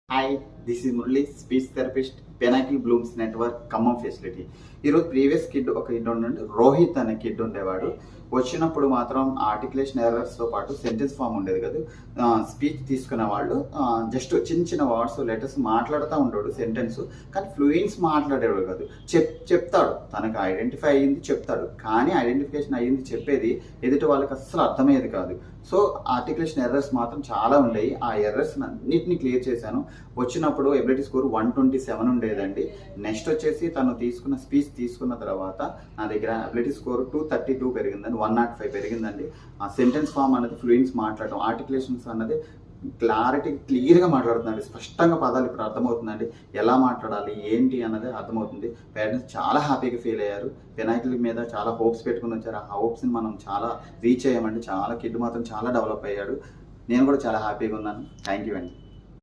Hi, this is Murli, speech therapist, Pinnacle Blooms Network, Khammam facility. ఈరోజు previous ఒక kid ఉండండి, రోహిత్ అనే కిడ్ ఉండేవాడు. వచ్చినప్పుడు మాత్రం ఆర్టికులేషన్ ఎర్రర్స్తో పాటు సెంటెన్స్ ఫామ్ ఉండేది కదా, స్పీచ్ తీసుకునే వాళ్ళు జస్ట్ చిన్న చిన్న వర్డ్స్ లెటర్స్ మాట్లాడుతూ ఉండేవాడు సెంటెన్స్, కానీ ఫ్లూయెన్స్ మాట్లాడేవాడు కాదు. చెప్తాడు, తనకు ఐడెంటిఫై అయ్యింది చెప్తాడు, కానీ ఐడెంటిఫికేషన్ అయ్యింది చెప్పేది ఎదుటి వాళ్ళకి అస్సలు అర్థమయ్యేది కాదు. సో ఆర్టికులేషన్ ఎర్రర్స్ మాత్రం చాలా ఉండేవి. ఆ ఎర్రర్స్ అన్నిటిని క్లియర్ చేశాను. వచ్చినప్పుడు ఎబిలిటీ స్కోర్ 127 ఉండేదండి. నెక్స్ట్ వచ్చేసి తను తీసుకున్న స్పీచ్ తీసుకున్న తర్వాత నా దగ్గర ఎబిలిటీ స్కోర్ 232 పెరిగిందండి, 105 పెరిగిందండి. ఆ సెంటెన్స్ ఫామ్ అనేది ఫ్లూయెన్స్ మాట్లాడటం, ఆర్టికులేషన్స్ అన్నది క్లియర్గా మాట్లాడుతుందండి. స్పష్టంగా పదాలు ఇప్పుడు అర్థమవుతుందండి, ఎలా మాట్లాడాలి ఏంటి అన్నది అర్థమవుతుంది. పేరెంట్స్ చాలా హ్యాపీగా ఫీల్ అయ్యారు. పినాకిల్ మీద చాలా హోప్స్ పెట్టుకుని వచ్చారు. ఆ హోప్స్ని మనం చాలా రీచ్ అయ్యామండి. కిడ్ మాత్రం చాలా డెవలప్ అయ్యాడు. నేను కూడా చాలా హ్యాపీగా ఉన్నాను. థ్యాంక్ యూ అండి.